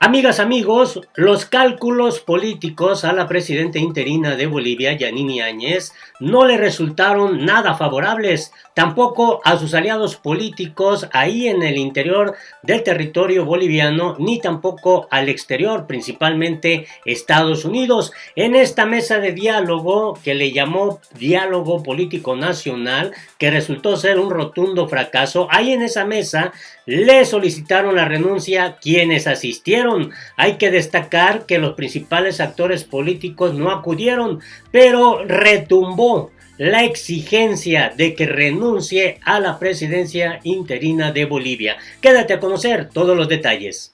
Amigas, amigos, los cálculos políticos a la presidenta interina de Bolivia, Yanine Áñez, no le resultaron nada favorables, tampoco a sus aliados políticos ahí en el interior del territorio boliviano, ni tampoco al exterior, principalmente Estados Unidos. En esta mesa de diálogo, que le llamó Diálogo Político Nacional, que resultó ser un rotundo fracaso, ahí en esa mesa le solicitaron la renuncia quienes asistieron. Hay que destacar que los principales actores políticos no acudieron, pero retumbó la exigencia de que renuncie a la presidencia interina de Bolivia. Quédate a conocer todos los detalles.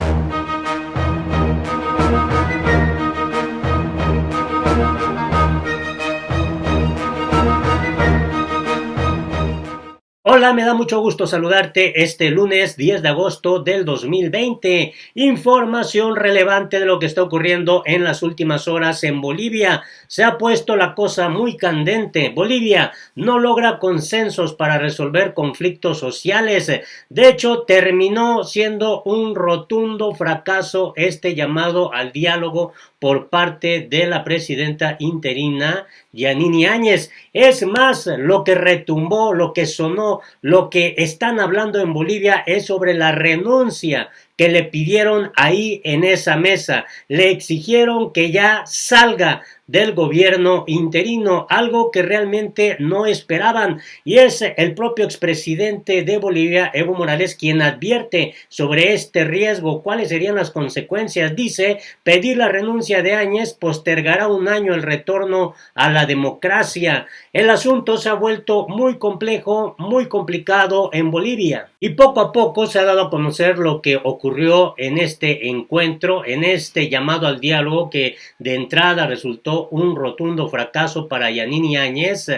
Hola, me da mucho gusto saludarte este lunes 10 de agosto del 2020. Información relevante de lo que está ocurriendo en las últimas horas en Bolivia. Se ha puesto la cosa muy candente. Bolivia no logra consensos para resolver conflictos sociales. De hecho, terminó siendo un rotundo fracaso este llamado al diálogo por parte de la presidenta interina Yanine Áñez. Es más, lo que retumbó, lo que sonó, lo que están hablando en Bolivia es sobre la renuncia que le pidieron ahí en esa mesa. Le exigieron que ya salga del gobierno interino, algo que realmente no esperaban, y es el propio expresidente de Bolivia, Evo Morales, quien advierte sobre este riesgo, cuáles serían las consecuencias. Dice, pedir la renuncia de Áñez postergará un año el retorno a la democracia. El asunto se ha vuelto muy complejo, muy complicado en Bolivia, y poco a poco se ha dado a conocer lo que ocurrió en este encuentro, en este llamado al diálogo, que de entrada resultó un rotundo fracaso para Yanine Áñez.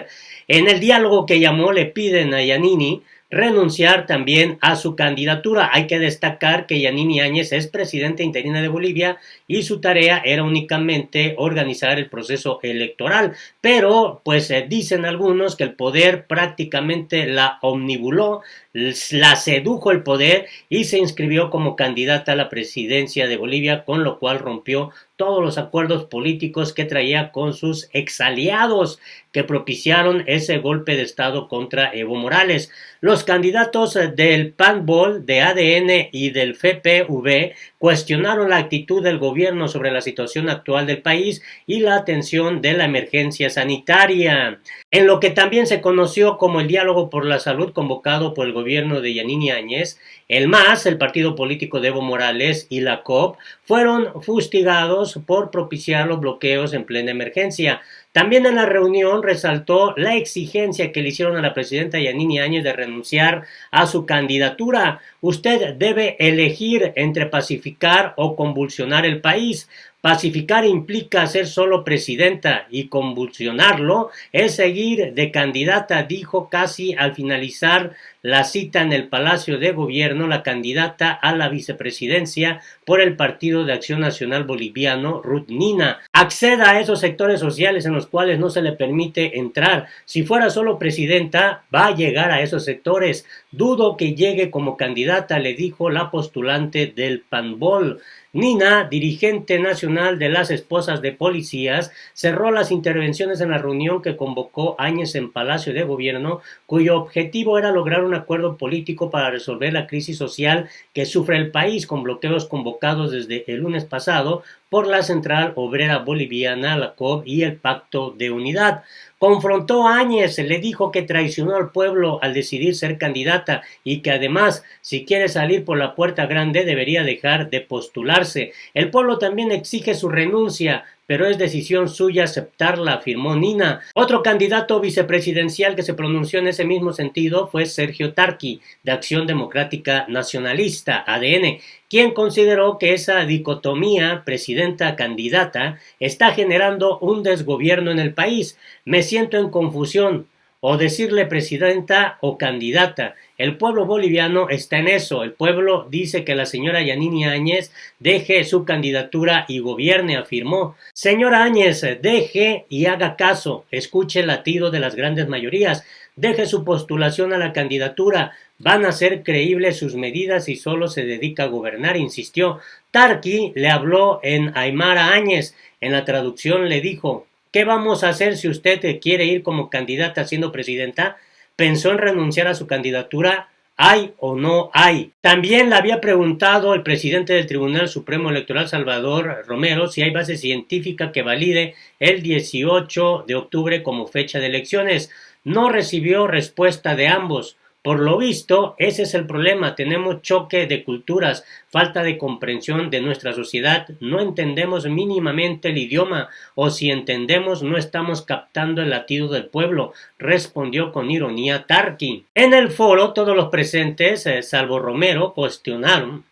En el diálogo que llamó le piden a Yanine renunciar también a su candidatura. Hay que destacar que Yanine Áñez es presidenta interina de Bolivia y su tarea era únicamente organizar el proceso electoral, pero pues dicen algunos que el poder prácticamente la omnibuló, la sedujo el poder y se inscribió como candidata a la presidencia de Bolivia, con lo cual rompió todos los acuerdos políticos que traía con sus exaliados que propiciaron ese golpe de estado contra Evo Morales. Los candidatos del PAN-BOL, de ADN y del FPV cuestionaron la actitud del gobierno sobre la situación actual del país y la atención de la emergencia sanitaria. En lo que también se conoció como el diálogo por la salud convocado por el gobierno de Yanine Áñez, el MAS, el partido político de Evo Morales, y la COP fueron fustigados por propiciar los bloqueos en plena emergencia. También en la reunión resaltó la exigencia que le hicieron a la presidenta Yanine Áñez de renunciar a su candidatura. Usted debe elegir entre pacificar o convulsionar el país. Pacificar implica ser solo presidenta y convulsionarlo es seguir de candidata, dijo casi al finalizar la cita en el Palacio de Gobierno la candidata a la vicepresidencia por el Partido de Acción Nacional Boliviano, Ruth Nina. Acceda a esos sectores sociales en los cuales no se le permite entrar. Si fuera solo presidenta, va a llegar a esos sectores. Dudo que llegue como candidata, le dijo la postulante del PAN-BOL. Nina, dirigente nacional de las esposas de policías, cerró las intervenciones en la reunión que convocó Áñez en Palacio de Gobierno, cuyo objetivo era lograr un acuerdo político para resolver la crisis social que sufre el país, con bloqueos convocados desde el lunes pasado por la Central Obrera Boliviana, la COB y el Pacto de Unidad. Confrontó a Áñez, le dijo que traicionó al pueblo al decidir ser candidata y que además, si quiere salir por la puerta grande, debería dejar de postularse. El pueblo también exige su renuncia, pero es decisión suya aceptarla, afirmó Nina. Otro candidato vicepresidencial que se pronunció en ese mismo sentido fue Sergio Tarqui, de Acción Democrática Nacionalista, ADN, quien consideró que esa dicotomía presidenta-candidata está generando un desgobierno en el país. Me siento en confusión, o decirle presidenta o candidata. El pueblo boliviano está en eso. El pueblo dice que la señora Yanine Áñez deje su candidatura y gobierne, afirmó. Señora Áñez, deje y haga caso, escuche el latido de las grandes mayorías, deje su postulación a la candidatura, van a ser creíbles sus medidas y solo se dedica a gobernar, insistió. Tarqui le habló en Aymara Áñez. En la traducción le dijo: ¿qué vamos a hacer si usted quiere ir como candidata siendo presidenta? ¿Pensó en renunciar a su candidatura? ¿Hay o no hay? También le había preguntado el presidente del Tribunal Supremo Electoral, Salvador Romero, si hay base científica que valide el 18 de octubre como fecha de elecciones. No recibió respuesta de ambos. Por lo visto, ese es el problema. Tenemos choque de culturas, falta de comprensión de nuestra sociedad, no entendemos mínimamente el idioma, o si entendemos no estamos captando el latido del pueblo, respondió con ironía Tarqui. En el foro todos los presentes, salvo Romero, cuestionaron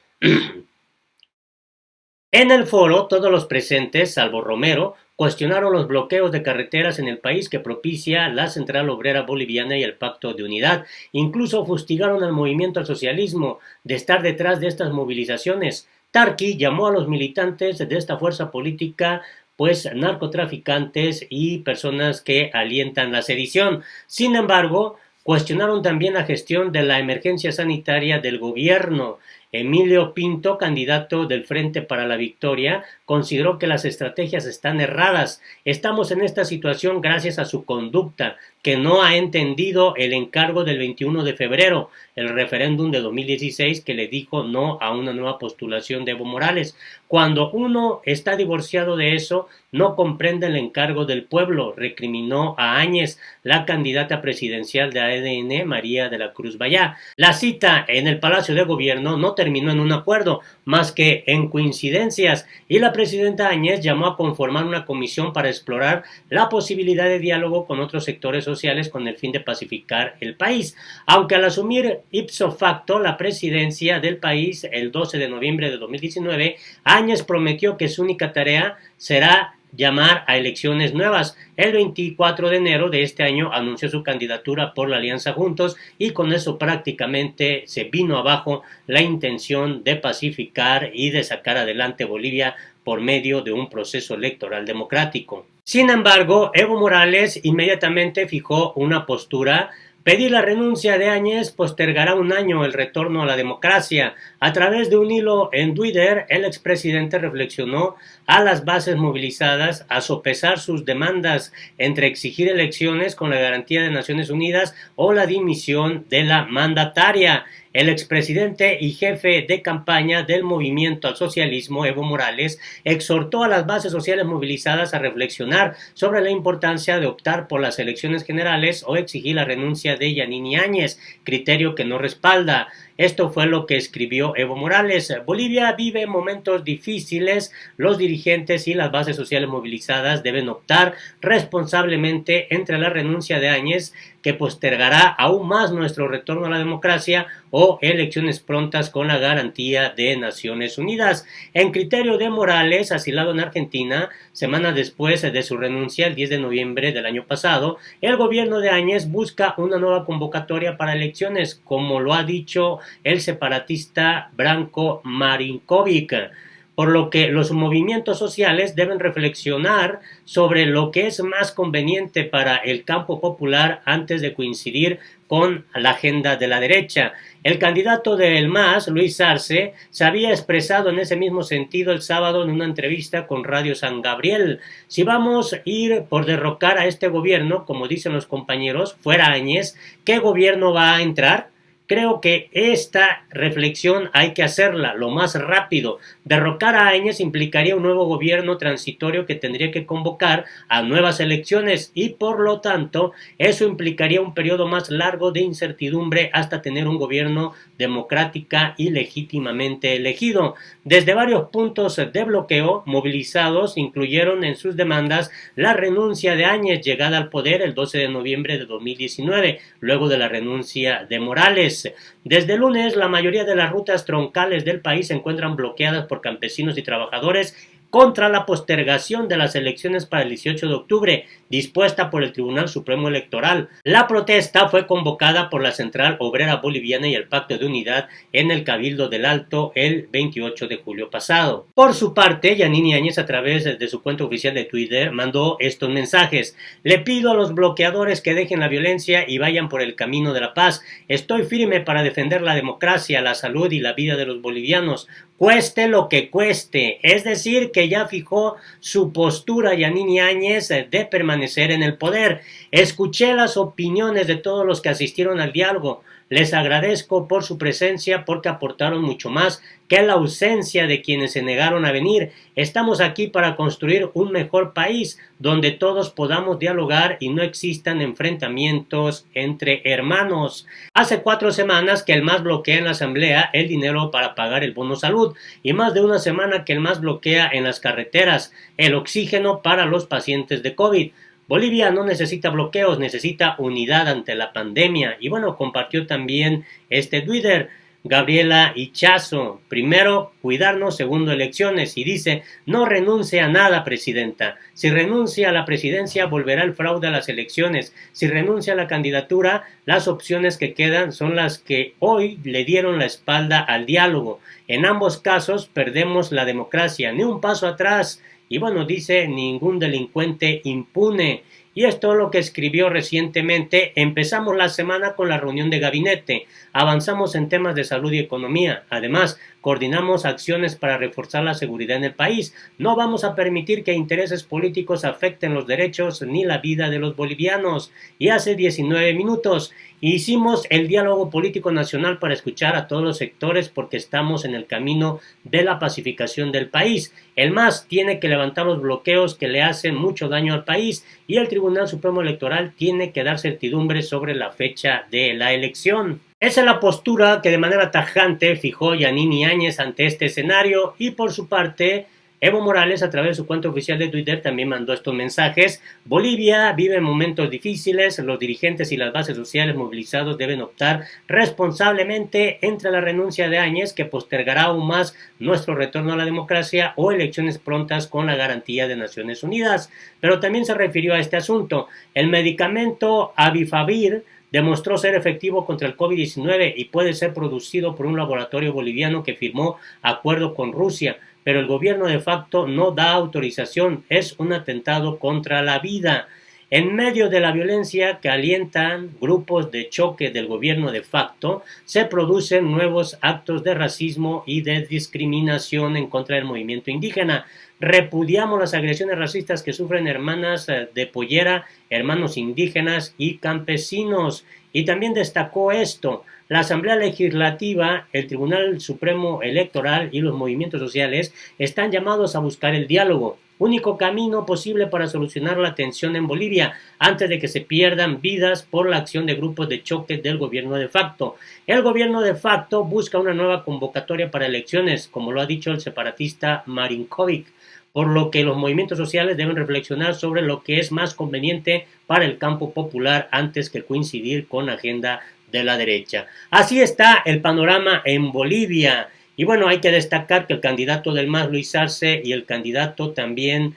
cuestionaron los bloqueos de carreteras en el país que propicia la Central Obrera Boliviana y el Pacto de Unidad. Incluso fustigaron al movimiento al socialismo de estar detrás de estas movilizaciones. Tarqui llamó a los militantes de esta fuerza política pues narcotraficantes y personas que alientan la sedición. Sin embargo, cuestionaron también la gestión de la emergencia sanitaria del gobierno. Emilio Pinto, candidato del Frente para la Victoria, consideró que las estrategias están erradas. Estamos en esta situación gracias a su conducta, que no ha entendido el encargo del 21 de febrero, el referéndum de 2016 que le dijo no a una nueva postulación de Evo Morales. Cuando uno está divorciado de eso, no comprende el encargo del pueblo, recriminó a Áñez, la candidata presidencial de ADN, María de la Cruz Vallá. La cita en el Palacio de Gobierno no terminó en un acuerdo, más que en coincidencias, y la presidenta Áñez llamó a conformar una comisión para explorar la posibilidad de diálogo con otros sectores sociales con el fin de pacificar el país. Aunque al asumir ipso facto la presidencia del país el 12 de noviembre de 2019, Áñez prometió que su única tarea será llamar a elecciones nuevas. El 24 de enero de este año anunció su candidatura por la Alianza Juntos y con eso prácticamente se vino abajo la intención de pacificar y de sacar adelante Bolivia por medio de un proceso electoral democrático. Sin embargo, Evo Morales inmediatamente fijó una postura. Pedir la renuncia de Áñez postergará un año el retorno a la democracia. A través de un hilo en Twitter, el expresidente reflexionó a las bases movilizadas a sopesar sus demandas entre exigir elecciones con la garantía de Naciones Unidas o la dimisión de la mandataria. El expresidente y jefe de campaña del Movimiento al Socialismo, Evo Morales, exhortó a las bases sociales movilizadas a reflexionar sobre la importancia de optar por las elecciones generales o exigir la renuncia de Yanine Áñez, criterio que no respalda. Esto fue lo que escribió Evo Morales. Bolivia vive momentos difíciles. Los dirigentes y las bases sociales movilizadas deben optar responsablemente entre la renuncia de Áñez, que postergará aún más nuestro retorno a la democracia, o elecciones prontas con la garantía de Naciones Unidas. En criterio de Morales, asilado en Argentina, semanas después de su renuncia el 10 de noviembre del año pasado, el gobierno de Áñez busca una nueva convocatoria para elecciones, como lo ha dicho el separatista Branko Marinkovic, por lo que los movimientos sociales deben reflexionar sobre lo que es más conveniente para el campo popular antes de coincidir con la agenda de la derecha. El candidato del MAS, Luis Arce, se había expresado en ese mismo sentido el sábado en una entrevista con Radio San Gabriel. Si vamos a ir por derrocar a este gobierno, como dicen los compañeros, fuera Áñez, ¿qué gobierno va a entrar? Creo que esta reflexión hay que hacerla lo más rápido. Derrocar a Áñez implicaría un nuevo gobierno transitorio que tendría que convocar a nuevas elecciones y por lo tanto eso implicaría un periodo más largo de incertidumbre hasta tener un gobierno democrática y legítimamente elegido. Desde varios puntos de bloqueo, movilizados incluyeron en sus demandas la renuncia de Áñez, llegada al poder el 12 de noviembre de 2019, luego de la renuncia de Morales. Desde el lunes, la mayoría de las rutas troncales del país se encuentran bloqueadas por campesinos y trabajadores contra la postergación de las elecciones para el 18 de octubre, dispuesta por el Tribunal Supremo Electoral. La protesta fue convocada por la Central Obrera Boliviana y el Pacto de Unidad en el Cabildo del Alto el 28 de julio pasado. Por su parte, Yanine Áñez, a través de su cuenta oficial de Twitter, mandó estos mensajes: le pido a los bloqueadores que dejen la violencia y vayan por el camino de la paz. Estoy firme para defender la democracia, la salud y la vida de los bolivianos, cueste lo que cueste. Es decir, que ya fijó su postura Yanine Áñez de permanecer en el poder. Escuché las opiniones de todos los que asistieron al diálogo. Les agradezco por su presencia porque aportaron mucho más que la ausencia de quienes se negaron a venir. Estamos aquí para construir un mejor país donde todos podamos dialogar y no existan enfrentamientos entre hermanos. Hace 4 semanas que el MAS bloquea en la asamblea el dinero para pagar el bono salud y más de una semana que el MAS bloquea en las carreteras el oxígeno para los pacientes de COVID. Bolivia no necesita bloqueos, necesita unidad ante la pandemia. Y bueno, compartió también este Twitter Gabriela Ichazo: primero, cuidarnos; segundo, elecciones. Y dice: no renuncie a nada, presidenta. Si renuncia a la presidencia, volverá el fraude a las elecciones. Si renuncia a la candidatura, las opciones que quedan son las que hoy le dieron la espalda al diálogo. En ambos casos perdemos la democracia. Ni un paso atrás. Y bueno, dice: ningún delincuente impune. Y esto es lo que escribió recientemente. Empezamos la semana con la reunión de gabinete. Avanzamos en temas de salud y economía. Además, coordinamos acciones para reforzar la seguridad en el país. No vamos a permitir que intereses políticos afecten los derechos ni la vida de los bolivianos. Y hace 19 minutos hicimos el diálogo político nacional para escuchar a todos los sectores porque estamos en el camino de la pacificación del país. El MAS tiene que levantar los bloqueos que le hacen mucho daño al país y el Tribunal Supremo Electoral tiene que dar certidumbre sobre la fecha de la elección. Esa es la postura que de manera tajante fijó Yanine Áñez ante este escenario. Y por su parte, Evo Morales, a través de su cuenta oficial de Twitter, también mandó estos mensajes: Bolivia vive momentos difíciles, los dirigentes y las bases sociales movilizados deben optar responsablemente entre la renuncia de Áñez, que postergará aún más nuestro retorno a la democracia, o elecciones prontas con la garantía de Naciones Unidas. Pero también se refirió a este asunto: el medicamento Avifavir demostró ser efectivo contra el COVID-19 y puede ser producido por un laboratorio boliviano que firmó acuerdo con Rusia, pero el gobierno de facto no da autorización. Es un atentado contra la vida. En medio de la violencia que alientan grupos de choque del gobierno de facto, se producen nuevos actos de racismo y de discriminación en contra del movimiento indígena. Repudiamos las agresiones racistas que sufren hermanas de pollera, hermanos indígenas y campesinos. Y también destacó esto: la Asamblea Legislativa, el Tribunal Supremo Electoral y los movimientos sociales están llamados a buscar el diálogo, único camino posible para solucionar la tensión en Bolivia antes de que se pierdan vidas por la acción de grupos de choque del gobierno de facto. El gobierno de facto busca una nueva convocatoria para elecciones, como lo ha dicho el separatista Marinkovic, por lo que los movimientos sociales deben reflexionar sobre lo que es más conveniente para el campo popular antes que coincidir con la agenda de la derecha. Así está el panorama en Bolivia. Y bueno, hay que destacar que el candidato del MAS, Luis Arce, y el candidato también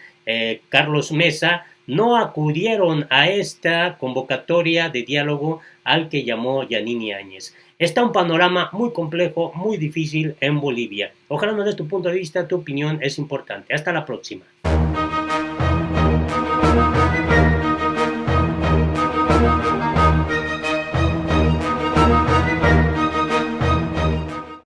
Carlos Mesa no acudieron a esta convocatoria de diálogo al que llamó Yanine Áñez. Está un panorama muy complejo, muy difícil en Bolivia. Ojalá nos des tu punto de vista, tu opinión es importante. Hasta la próxima.